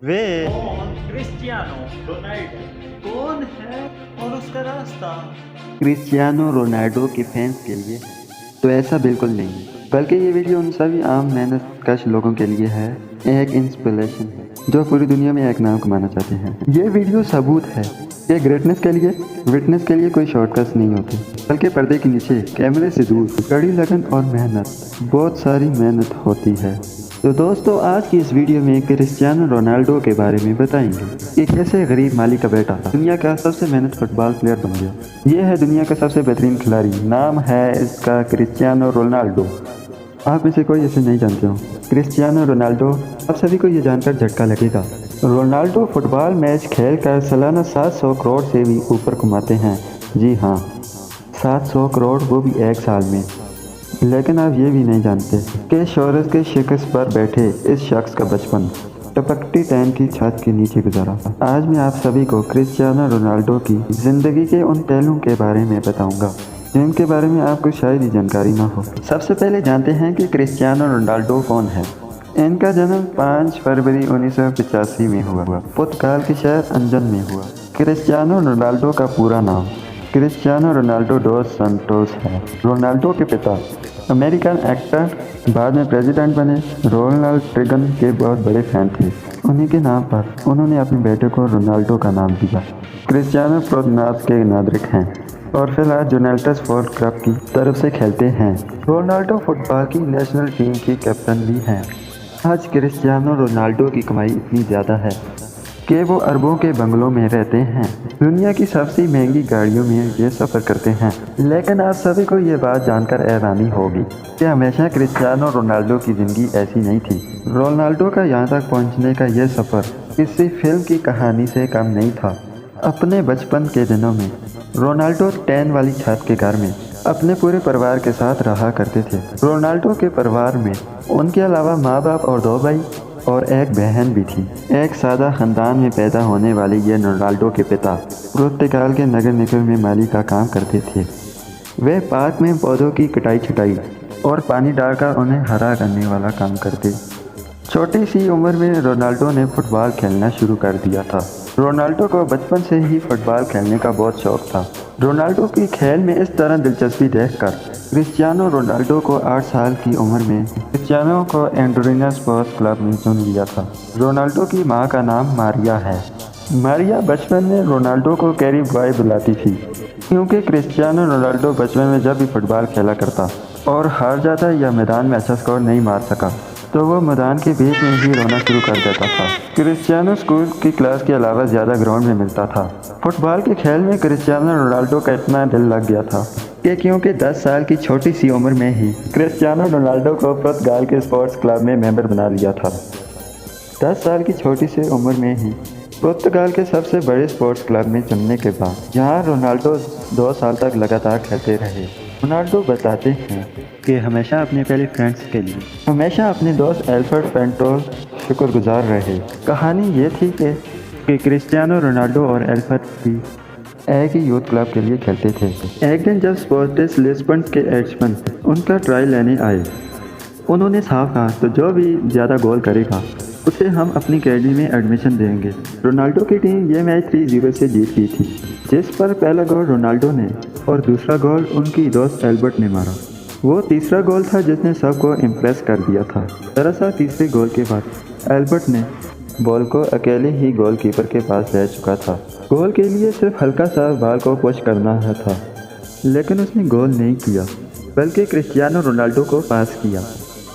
वे Cristiano Ronaldo कौन है और उसका रास्ता। क्रिस्टियानो रोनाल्डो के फैंस के लिए तो ऐसा बिल्कुल नहीं है, बल्कि ये वीडियो उन सभी आम मेहनत कश लोगों के लिए है। एक इंस्पिरेशन है जो पूरी दुनिया में एक नाम कमाना चाहते हैं। ये वीडियो सबूत है कि ग्रेटनेस के लिए विटनेस के लिए कोई शॉर्टकट्स नहीं होते, बल्कि पर्दे के नीचे कैमरे से दूर कड़ी लगन और मेहनत, बहुत सारी मेहनत होती है। तो दोस्तों, आज की इस वीडियो में क्रिस्टियानो रोनाल्डो के बारे में बताएंगे कि कैसे गरीब माली का बेटा दुनिया का सबसे मेहनत फुटबॉल प्लेयर बन गया। ये है दुनिया का सबसे बेहतरीन खिलाड़ी, नाम है इसका क्रिस्टियानो रोनाल्डो। आप में से कोई इसे नहीं जानते हो क्रिस्टियानो रोनाल्डो, आप सभी को ये जानकर झटका लगेगा। रोनाल्डो फुटबॉल मैच खेल कर सालाना 700 करोड़ से भी ऊपर कमाते हैं। जी हाँ, 700 करोड़, वो भी एक साल में। लेकिन आप ये भी नहीं जानते कि शोहरत के शिकस्त पर बैठे इस शख्स का बचपन टपकती टैन की छत के नीचे गुजारा। आज मैं आप सभी को क्रिस्टियानो रोनाल्डो की ज़िंदगी के उन पहलुओं के बारे में बताऊंगा जिनके बारे में आपको शायद ही जानकारी ना हो। सबसे पहले जानते हैं कि क्रिस्टियानो रोनाल्डो कौन है। इनका जन्म 5 फरवरी 1985 में हुआ। पुर्तगाल के शहर अंजन में हुआ। क्रिस्टियानो रोनाल्डो का पूरा नाम क्रिस्टियानो रोनाल्डो डोस संटोस है। रोनाल्डो के पिता अमेरिकन एक्टर, बाद में प्रेसिडेंट बने, रोनाल्ड रेगन के बहुत बड़े फैन थे। उन्हीं के नाम पर उन्होंने अपने बेटे को रोनाल्डो का नाम दिया। क्रिस्टियानो प्रोनास के नागरिक हैं और फिलहाल जुवेंटस फुटबॉल क्लब की तरफ से खेलते हैं। रोनाल्डो फुटबॉल की नेशनल टीम की कैप्टन भी हैं। आज क्रिस्टियानो रोनाल्डो की कमाई इतनी ज़्यादा है कि वो अरबों के बंगलों में रहते हैं, दुनिया की सबसे महंगी गाड़ियों में ये सफ़र करते हैं। लेकिन आप सभी को ये बात जानकर हैरानी होगी कि हमेशा क्रिस्टियानो रोनाल्डो की ज़िंदगी ऐसी नहीं थी। रोनाल्डो का यहाँ तक पहुँचने का यह सफ़र किसी फिल्म की कहानी से कम नहीं था। अपने बचपन के दिनों में रोनाल्डो टेन वाली छत के घर में अपने पूरे परिवार के साथ रहा करते थे। रोनाल्डो के परिवार में उनके अलावा माँ बाप और 2 भाई और एक बहन भी थी। एक सादा खानदान में पैदा होने वाले ये रोनाल्डो के पिता पुर्तगाल के नगर निगम में माली का काम करते थे। वे पार्क में पौधों की कटाई छटाई और पानी डालकर उन्हें हरा करने वाला काम करते। छोटी सी उम्र में रोनाल्डो ने फुटबॉल खेलना शुरू कर दिया था। रोनाल्डो को बचपन से ही फुटबॉल खेलने का बहुत शौक था। रोनाल्डो की खेल में इस तरह दिलचस्पी देखकर क्रिस्टियानो रोनाल्डो को 8 साल की उम्र में क्रिस्टियानो को एंड्रोना स्पोर्ट्स क्लब में चुन लिया था। रोनाल्डो की मां का नाम मारिया है। मारिया बचपन में रोनाल्डो को कैरी बॉय बुलाती थी, क्योंकि क्रिस्टियानो रोनाल्डो बचपन में जब भी फुटबॉल खेला करता और हार जाता या मैदान में अच्छा स्कोर नहीं मार सका तो वो मैदान के बीच में ही रोना शुरू कर देता था। क्रिस्टियानो स्कूल की क्लास के अलावा ज़्यादा ग्राउंड में मिलता था। फुटबॉल के खेल में क्रिस्टियानो रोनाल्डो का इतना दिल लग गया था कि क्योंकि 10 साल की छोटी सी उम्र में ही क्रिस्टियानो रोनाल्डो को पुर्तगाल के स्पोर्ट्स क्लब में मेंबर बना लिया था। 10 साल की छोटी सी उम्र में ही पुर्तगाल के सबसे बड़े स्पोर्ट्स क्लब में चुनने के बाद यहाँ रोनाल्डो 2 साल तक लगातार खेलते रहे। रोनाल्डो बताते हैं कि हमेशा अपने पहले फ्रेंड्स के लिए हमेशा अपने दोस्त एल्फ्रेड पेंटोल शुक्रगुजार रहे। कहानी ये थी कि क्रिस्टियानो रोनाल्डो और एल्फ्रेड भी एक ही यूथ क्लब के लिए खेलते थे। एक दिन जब स्पोर्टिस लिस्बन के एड्समैन उनका ट्रायल लेने आए, उन्होंने साफ कहा, तो जो भी ज़्यादा गोल करेगा उसे हम अपनी अकेडमी में एडमिशन देंगे। रोनाल्डो की टीम ये मैच 3-0 से जीत गई थी, जिस पर पहला गोल रोनाल्डो ने और दूसरा गोल उनकी दोस्त एल्बर्ट ने मारा। वो तीसरा गोल था जिसने सबको इम्प्रेस कर दिया था। दरअसल तीसरे गोल के बाद एल्बर्ट ने बॉल को अकेले ही गोलकीपर के पास ले चुका था। गोल के लिए सिर्फ हल्का सा बॉल को पुश करना था, लेकिन उसने गोल नहीं किया, बल्कि क्रिस्टियानो रोनाल्डो को पास किया,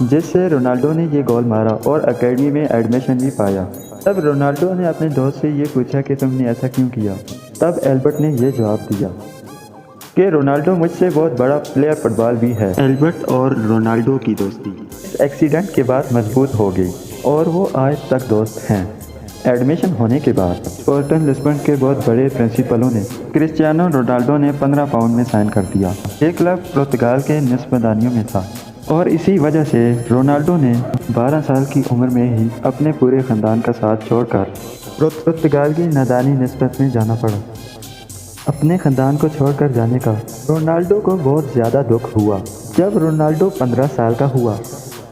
जिससे रोनाल्डो ने ये गोल मारा और अकेडमी में एडमिशन भी पाया। तब रोनाल्डो ने अपने दोस्त से ये पूछा कि तुमने ऐसा क्यों किया। तब एल्बर्ट ने ये जवाब दिया कि रोनाल्डो मुझसे बहुत बड़ा प्लेयर फुटबॉल भी है। एल्बर्ट और रोनाल्डो की दोस्ती इस एक्सीडेंट के बाद मजबूत हो गई और वो आज तक दोस्त हैं। एडमिशन होने के बाद स्पोर्टिस लिस्बन के बहुत बड़े प्रिंसिपलों ने क्रिस्टियानो रोनाल्डो ने 15 पाउंड में साइन कर दिया। ये क्लब पुर्तगाल के निस्बदानियों में था और इसी वजह से रोनाल्डो ने 12 साल की उम्र में ही अपने पूरे ख़ानदान का साथ छोड़कर पुर्तगाल की नादानी निस्बत में जाना पड़ा। अपने ख़ानदान को छोड़कर जाने का रोनाल्डो को बहुत ज़्यादा दुख हुआ। जब रोनाल्डो 15 साल का हुआ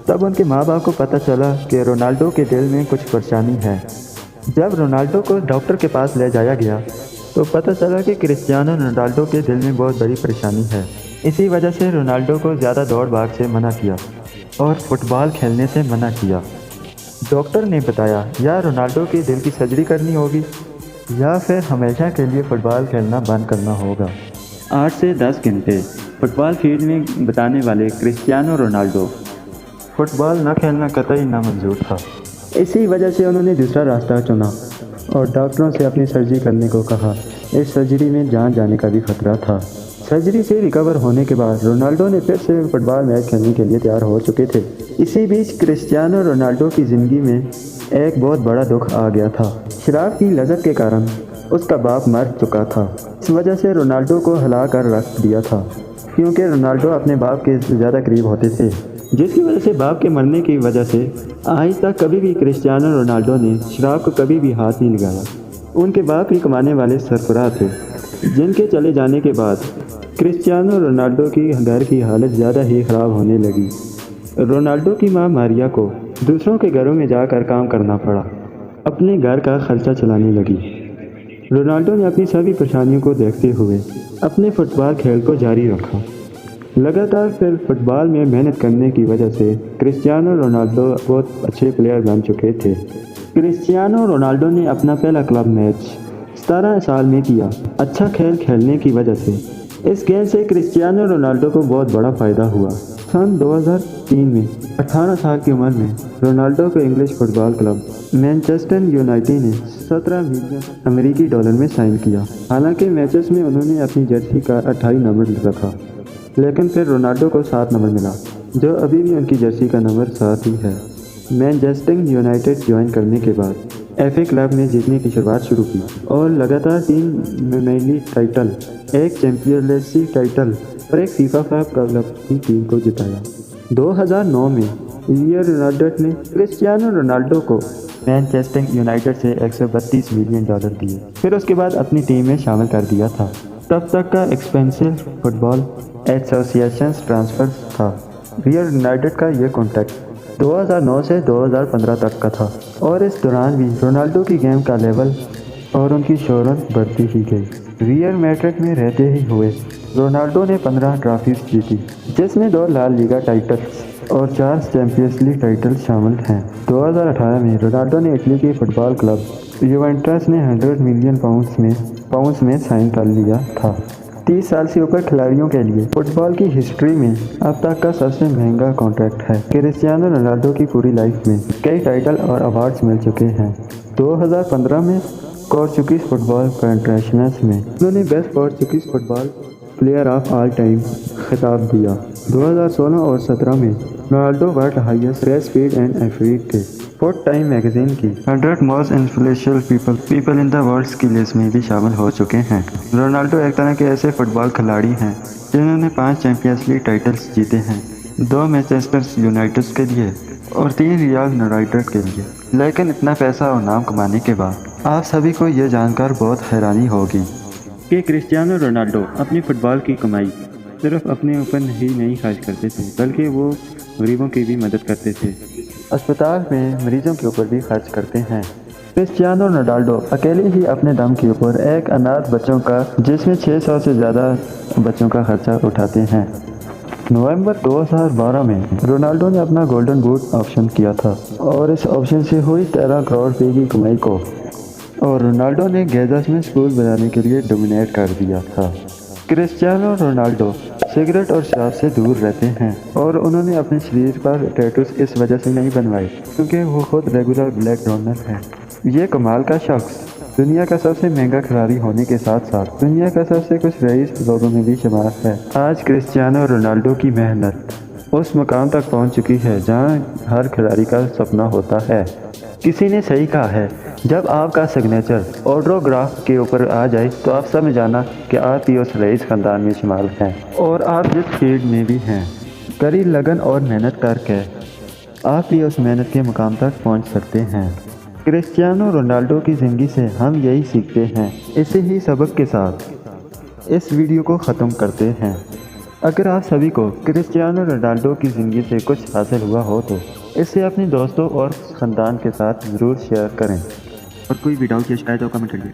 तब उनके माँ बाप को पता चला कि रोनाल्डो के दिल में कुछ परेशानी है। जब रोनाल्डो को डॉक्टर के पास ले जाया गया तो पता चला कि क्रिस्टियानो रोनाल्डो के दिल में बहुत बड़ी परेशानी है। इसी वजह से रोनाल्डो को ज़्यादा दौड़ भाग से मना किया और फुटबॉल खेलने से मना किया। डॉक्टर ने बताया या रोनाल्डो के दिल की सर्जरी करनी होगी या फिर हमेशा के लिए फ़ुटबॉल खेलना बंद करना होगा। 8 से 10 घंटे फुटबॉल फील्ड में बिताने वाले क्रिस्टियानो रोनाल्डो फुटबॉल न खेलना कतई नामंजूर था। इसी वजह से उन्होंने दूसरा रास्ता चुना और डॉक्टरों से अपनी सर्जरी करने को कहा। इस सर्जरी में जान जाने का भी खतरा था। सर्जरी से रिकवर होने के बाद रोनाल्डो ने फिर से फुटबॉल मैच खेलने के लिए तैयार हो चुके थे। इसी बीच क्रिस्टियानो रोनाल्डो की ज़िंदगी में एक बहुत बड़ा दुख आ गया था। शराब की लज़्ज़त के कारण उसका बाप मर चुका था। इस वजह से रोनाल्डो को हिला कर रख दिया था, क्योंकि रोनाल्डो अपने बाप के ज़्यादा करीब होते थे, जिसकी वजह से बाप के मरने की वजह से आज तक कभी भी क्रिस्टियानो रोनाल्डो ने शराब को कभी भी हाथ नहीं लगाया। उनके बाप ही कमाने वाले सरबराह थे, जिनके चले जाने के बाद क्रिस्टियानो रोनाल्डो की घर की हालत ज़्यादा ही ख़राब होने लगी। रोनाल्डो की मां मारिया को दूसरों के घरों में जाकर काम करना पड़ा, अपने घर का खर्चा चलाने लगी। रोनाल्डो ने अपनी सभी परेशानियों को देखते हुए अपने फुटबॉल खेल को जारी रखा। लगातार फिर फुटबॉल में मेहनत करने की वजह से क्रिस्टियानो रोनाल्डो बहुत अच्छे प्लेयर बन चुके थे। क्रिस्टियानो रोनाल्डो ने अपना पहला क्लब मैच 17 साल में किया। अच्छा खेल खेलने की वजह से इस गेम से क्रिस्टियानो रोनाल्डो को बहुत बड़ा फ़ायदा हुआ। सन 2003 में 18 साल की उम्र में रोनाल्डो को English football club Manchester United ने 17 मिलियन अमेरिकी डॉलर में साइन किया। हालांकि मैचेस में उन्होंने अपनी जर्सी का 28 नंबर रखा, लेकिन फिर रोनाल्डो को 7 नंबर मिला, जो अभी भी उनकी जर्सी का नंबर 7 ही है। मैनचेस्टर यूनाइटेड ज्वाइन करने के बाद FA क्लब में जीतने की शुरुआत शुरू की और लगातार 3 प्रीमियर लीग टाइटल, एक चैंपियंस लीग टाइटल और एक फीफा क्लब की टीम को जिताया। 2009 में रियल मैड्रिड ने क्रिस्टियानो रोनाल्डो को मैनचेस्टर यूनाइटेड से 132 मिलियन डॉलर दिए, फिर उसके बाद अपनी टीम में शामिल कर दिया था। तब तक का एक्सपेंसिव फुटबॉल एसोसिएशन ट्रांसफर था। रियल यूनाइटेड का ये कॉन्ट्रैक्ट 2009 से 2015 तक का था और इस दौरान भी रोनाल्डो की गेम का लेवल और उनकी शोहरत बढ़ती ही गई। रियल मैड्रिड में रहते ही हुए रोनाल्डो ने 15 ट्रॉफीज जीती, जिसमें 2 ला लीगा टाइटल्स और 4 चैंपियंस लीग टाइटल्स शामिल हैं। 2018 में रोनाल्डो ने इटली के फुटबॉल क्लब यूवेंटस ने 100 मिलियन पाउंड्स में साइन कर लिया था। 30 साल से ऊपर खिलाड़ियों के लिए फुटबॉल की हिस्ट्री में अब तक का सबसे महंगा कॉन्ट्रैक्ट है। क्रिस्टियानो रोनाल्डो की पूरी लाइफ में कई टाइटल और अवार्ड्स मिल चुके हैं। 2015 में पोर्चुगीज फुटबॉल फेडरेशन में उन्होंने best Portuguese football player of all time खिताब दिया। 2016 और 17 में Ronaldo world highest race speed and एफरीट थे। फोर्थ टाइम मैगजीन की 100 most influential people in the world की लिस्ट में भी शामिल हो चुके हैं। रोनाल्डो एक तरह के ऐसे फुटबॉल खिलाड़ी हैं जिन्होंने 5 चैंपियंस लीग टाइटल्स जीते हैं, 2 मैनचेस्टर यूनाइटेड के लिए और 3 रियल यूनाइटेड के लिए। लेकिन इतना पैसा और नाम कमाने के बाद आप सभी को यह जानकर बहुत हैरानी होगी कि क्रिस्टियानो रोनाल्डो अपनी फ़ुटबॉल की कमाई सिर्फ अपने ऊपर नहीं खर्च करते थे, बल्कि वो गरीबों की भी मदद करते थे। अस्पताल में मरीजों के ऊपर भी खर्च करते हैं। क्रिस्टियानो रोनाल्डो अकेले ही अपने दम के ऊपर एक अनाथ बच्चों का, जिसमें 600 से ज़्यादा बच्चों का खर्चा उठाते हैं। नवंबर 2012 में रोनाल्डो ने अपना गोल्डन बूट ऑप्शन किया था और इस ऑप्शन से हुई 13 करोड़ रुपये की कमाई को और रोनाल्डो ने गैजास में स्कूल बनाने के लिए डोमिनेट कर दिया था। क्रिस्टियानो रोनाल्डो सिगरेट और शराब से दूर रहते हैं और उन्होंने अपने शरीर पर टैटूज इस वजह से नहीं बनवाए क्योंकि वो खुद रेगुलर ब्लैक डोनर हैं। ये कमाल का शख्स दुनिया का सबसे महंगा खिलाड़ी होने के साथ साथ दुनिया का सबसे कुछ रईस लोगों में भी शुमार है। आज क्रिस्टियानो रोनाल्डो की मेहनत उस मुकाम तक पहुंच चुकी है जहां हर खिलाड़ी का सपना होता है। किसी ने सही कहा है, जब आपका सिग्नेचर ऑटोग्राफ के ऊपर आ जाए तो आप समझ जाना कि आप भी उस रईस खानदान में शुमार हैं और आप जिस फील्ड में भी हैं, कड़ी लगन और मेहनत करके आप भी उस मेहनत के मुकाम तक पहुंच सकते हैं। क्रिस्टियानो रोनाल्डो की ज़िंदगी से हम यही सीखते हैं। इसी ही सबक के साथ इस वीडियो को ख़त्म करते हैं। अगर आप सभी को क्रिस्टियानो रोनाल्डो की ज़िंदगी से कुछ हासिल हुआ हो तो इसे अपने दोस्तों और ख़ानदान के साथ ज़रूर शेयर करें। और कोई भी डाउट या शिकायत हो कमेंट करिए।